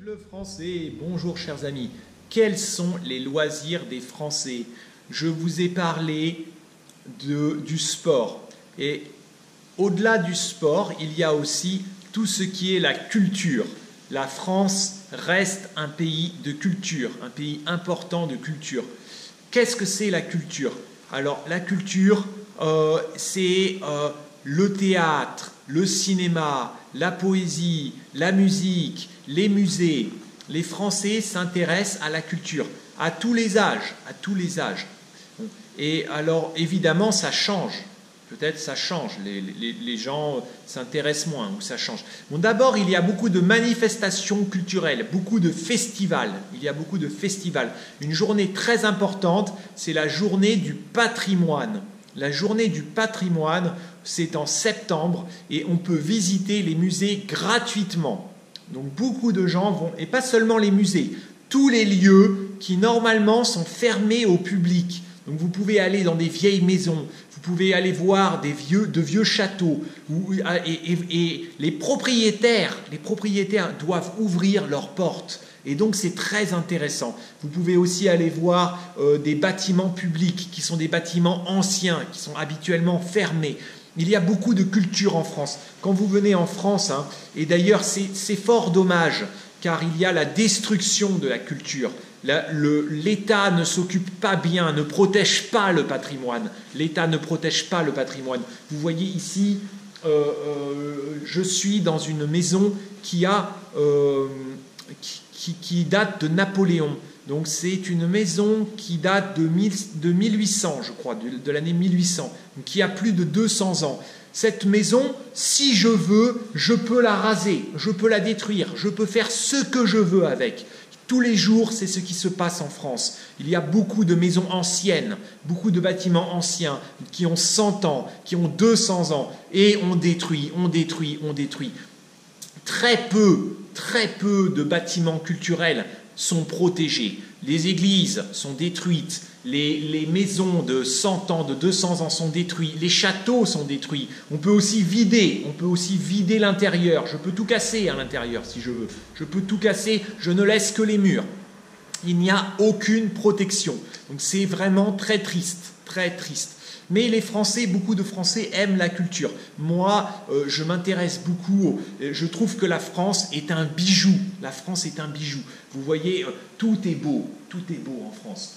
Vive le français! Bonjour chers amis. Quels sont les loisirs des Français? Je vous ai parlé du sport. Et au-delà du sport, il y a aussi tout ce qui est la culture. La France reste un pays de culture, un pays important de culture. Qu'est-ce que c'est la culture? Alors la culture, c'est le théâtre, le cinéma, la poésie, la musique, les musées. Les Français s'intéressent à la culture, à tous les âges, à tous les âges. Et alors, évidemment, ça change. Peut-être ça change, les gens s'intéressent moins ou ça change. Bon, d'abord, il y a beaucoup de manifestations culturelles, beaucoup de festivals. Il y a beaucoup de festivals. Une journée très importante, c'est la journée du patrimoine. La journée du patrimoine, c'est en septembre et on peut visiter les musées gratuitement. Donc beaucoup de gens vont, et pas seulement les musées, tous les lieux qui normalement sont fermés au public. Donc vous pouvez aller dans des vieilles maisons, vous pouvez aller voir de vieux châteaux, et les propriétaires doivent ouvrir leurs portes. Et donc c'est très intéressant. Vous pouvez aussi aller voir des bâtiments publics qui sont des bâtiments anciens, qui sont habituellement fermés. Il y a beaucoup de culture en France. Quand vous venez en France, et d'ailleurs c'est fort dommage, car il y a la destruction de la culture. L'État ne s'occupe pas bien, ne protège pas le patrimoine. L'État ne protège pas le patrimoine. Vous voyez ici, je suis dans une maison qui date de Napoléon. Donc c'est une maison qui date de 1800, je crois, de l'année 1800, qui a plus de 200 ans. Cette maison, si je veux, je peux la raser, je peux la détruire, je peux faire ce que je veux avec. Tous les jours, c'est ce qui se passe en France. Il y a beaucoup de maisons anciennes, beaucoup de bâtiments anciens qui ont 100 ans, qui ont 200 ans, et on détruit. Très peu de bâtiments culturels sont protégés. Les églises sont détruites, les maisons de 100 ans, de 200 ans sont détruites, les châteaux sont détruits. On peut aussi vider l'intérieur. Je peux tout casser à l'intérieur si je veux. Je peux tout casser, je ne laisse que les murs. Il n'y a aucune protection. Donc c'est vraiment très triste, très triste. Mais les Français, beaucoup de Français aiment la culture. Moi, je m'intéresse beaucoup. Je trouve que la France est un bijou. La France est un bijou. Vous voyez, tout est beau en France.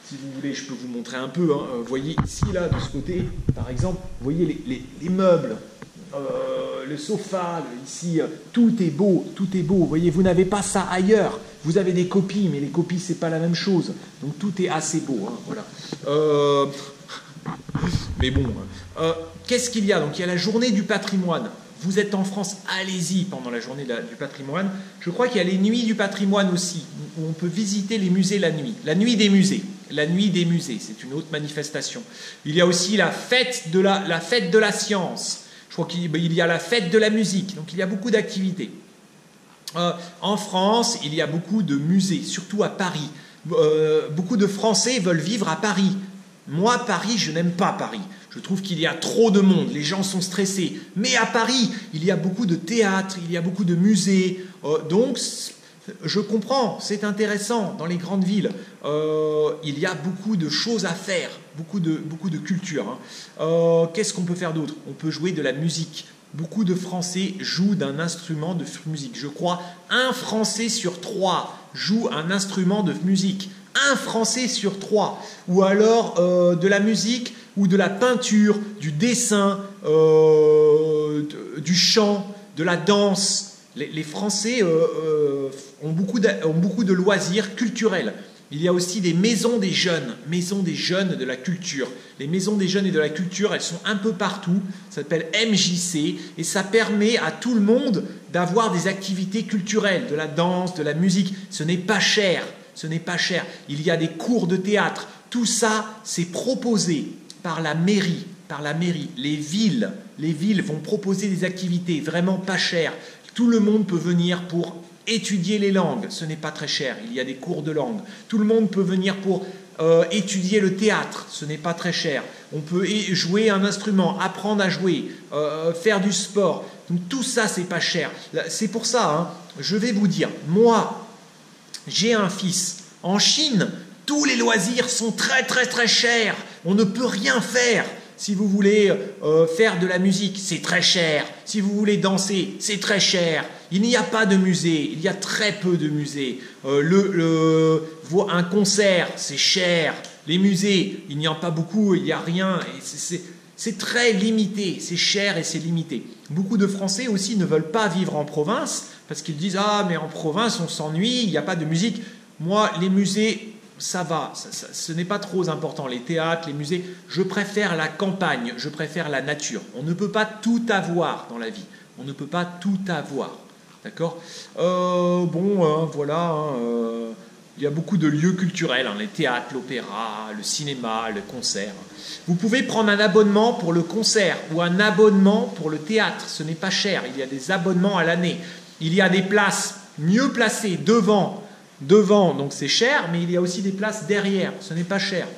Si vous voulez, je peux vous montrer un peu. Vous voyez ici, là, de ce côté, par exemple, vous voyez les meubles, le sofa, ici, tout est beau. Vous voyez, vous n'avez pas ça ailleurs. Vous avez des copies, mais les copies, c'est pas la même chose. Donc tout est assez beau. Voilà. Mais bon, qu'est-ce qu'il y a? Donc il y a la journée du patrimoine. Vous êtes en France, allez-y pendant la journée du patrimoine. Je crois qu'il y a les nuits du patrimoine aussi, où on peut visiter les musées la nuit. La nuit des musées. La nuit des musées, c'est une autre manifestation. Il y a aussi la fête de la science. Je crois qu'il y a la fête de la musique. Donc il y a beaucoup d'activités. En France, il y a beaucoup de musées, surtout à Paris. Beaucoup de Français veulent vivre à Paris. Moi, Paris, je n'aime pas Paris. Je trouve qu'il y a trop de monde, les gens sont stressés. Mais à Paris, il y a beaucoup de théâtres, il y a beaucoup de musées. Donc, je comprends, c'est intéressant dans les grandes villes. Il y a beaucoup de choses à faire, beaucoup de culture. Qu'est-ce qu'on peut faire d'autre? On peut jouer de la musique. Beaucoup de Français jouent d'un instrument de musique. Je crois 1 Français sur 3 joue un instrument de musique. 1 Français sur 3. Ou alors de la musique ou de la peinture, du dessin, du chant, de la danse. Les Français ont beaucoup de loisirs culturels. Il y a aussi des maisons des jeunes de la culture. Les maisons des jeunes et de la culture, elles sont un peu partout. Ça s'appelle MJC et ça permet à tout le monde d'avoir des activités culturelles, de la danse, de la musique. Ce n'est pas cher. Il y a des cours de théâtre. Tout ça, c'est proposé par la mairie. Les villes vont proposer des activités vraiment pas chères. Tout le monde peut venir pour étudier les langues, ce n'est pas très cher, il y a des cours de langue. Tout le monde peut venir pour étudier le théâtre, ce n'est pas très cher. On peut jouer un instrument, apprendre à jouer, faire du sport. Donc tout ça, c'est pas cher. C'est pour ça, hein, je vais vous dire, moi, j'ai un fils. En Chine, tous les loisirs sont très très très chers. On ne peut rien faire. Si vous voulez faire de la musique, c'est très cher. Si vous voulez danser, c'est très cher. Il n'y a pas de musée, il y a très peu de musées. Un concert, c'est cher. Les musées, il n'y en a pas beaucoup, il n'y a rien. C'est très limité, c'est cher et c'est limité. Beaucoup de Français aussi ne veulent pas vivre en province parce qu'ils disent « Ah, mais en province, on s'ennuie, il n'y a pas de musique. » Moi, les musées, ça va, ce n'est pas trop important. Les théâtres, les musées, je préfère la campagne, je préfère la nature. On ne peut pas tout avoir dans la vie. On ne peut pas tout avoir. D'accord ? Voilà. Il y a beaucoup de lieux culturels, hein, les théâtres, l'opéra, le cinéma, le concert. Vous pouvez prendre un abonnement pour le concert ou un abonnement pour le théâtre. Ce n'est pas cher. Il y a des abonnements à l'année. Il y a des places mieux placées devant, donc c'est cher, mais il y a aussi des places derrière. Ce n'est pas cher.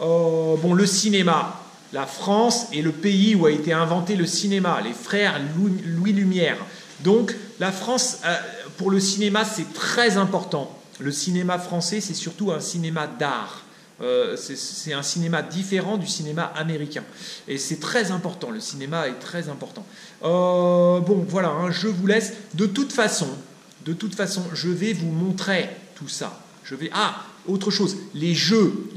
Le cinéma. La France est le pays où a été inventé le cinéma. Les frères Louis Lumière. Donc la France, pour le cinéma, c'est très important. Le cinéma français, c'est surtout un cinéma d'art. C'est un cinéma différent du cinéma américain. Et c'est très important, le cinéma est très important. Voilà, hein, je vous laisse. De toute façon, je vais vous montrer tout ça. Autre chose, les jeux.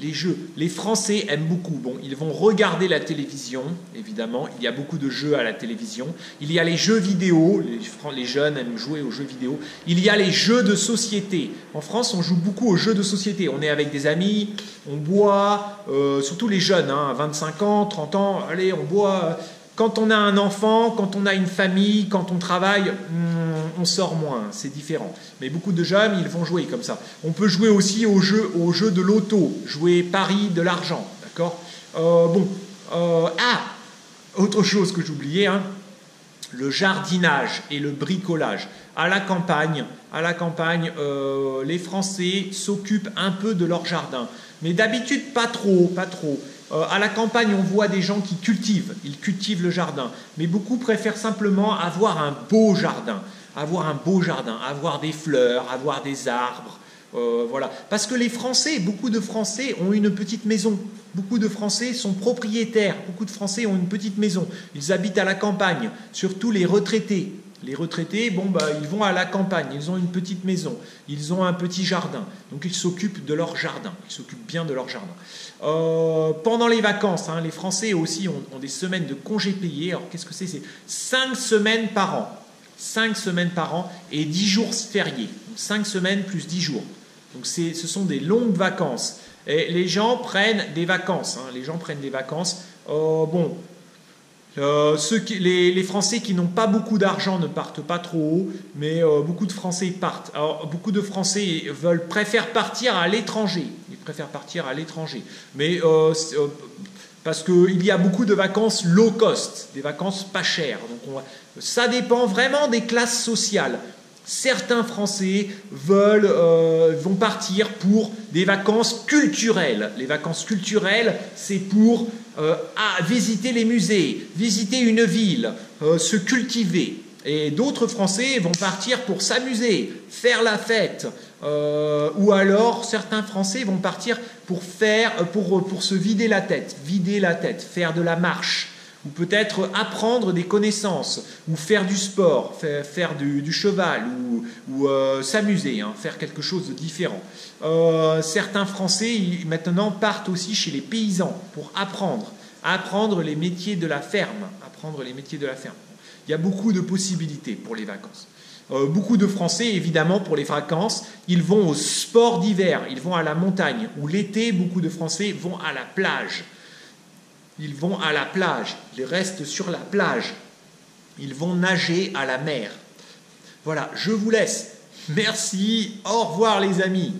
Les Français aiment beaucoup. Bon, ils vont regarder la télévision, évidemment. Il y a beaucoup de jeux à la télévision. Il y a les jeux vidéo. Les jeunes aiment jouer aux jeux vidéo. Il y a les jeux de société. En France, on joue beaucoup aux jeux de société. On est avec des amis, on boit, surtout les jeunes, hein, 25 ans, 30 ans, allez, on boit. Quand on a un enfant, quand on a une famille, quand on travaille, on sort moins, c'est différent. Mais beaucoup de jeunes, ils vont jouer comme ça. On peut jouer aussi au jeu de l'auto, jouer Paris de l'argent, d'accord ? Autre chose que j'oubliais, hein, le jardinage et le bricolage. À la campagne, les Français s'occupent un peu de leur jardin. Mais d'habitude, pas trop. À la campagne, on voit des gens qui cultivent. Ils cultivent le jardin. Mais beaucoup préfèrent simplement avoir un beau jardin. Avoir des fleurs, avoir des arbres. Voilà. Parce que beaucoup de Français ont une petite maison. Beaucoup de Français sont propriétaires. Beaucoup de Français ont une petite maison. Ils habitent à la campagne. Surtout les retraités. Les retraités, ils vont à la campagne, ils ont une petite maison, ils ont un petit jardin, donc ils s'occupent de leur jardin, ils s'occupent bien de leur jardin. Pendant les vacances, hein, les Français aussi ont des semaines de congés payés. Alors qu'est-ce que c'est ? C'est 5 semaines par an. 5 semaines par an et 10 jours fériés. Donc 5 semaines plus 10 jours. Donc ce sont des longues vacances. Et les gens prennent des vacances. Hein, les Français qui n'ont pas beaucoup d'argent ne partent pas trop haut, mais beaucoup de Français partent. Alors, beaucoup de Français préfèrent partir à l'étranger. Mais parce qu'il y a beaucoup de vacances low cost, des vacances pas chères. Donc ça dépend vraiment des classes sociales. Certains Français vont partir pour des vacances culturelles. Les vacances culturelles, c'est pour visiter les musées, visiter une ville, se cultiver. Et d'autres Français vont partir pour s'amuser, faire la fête. Ou alors, certains Français vont partir pour se vider la tête, faire de la marche. Ou peut-être apprendre des connaissances, ou faire du sport, faire du cheval, ou s'amuser, hein, faire quelque chose de différent. Certains Français, maintenant, partent aussi chez les paysans pour apprendre les métiers de la ferme. Il y a beaucoup de possibilités pour les vacances. Beaucoup de Français, évidemment, pour les vacances, ils vont au sport d'hiver, ils vont à la montagne. Ou l'été, beaucoup de Français vont à la plage. Ils restent sur la plage. Ils vont nager à la mer. Voilà, je vous laisse. Merci, au revoir les amis.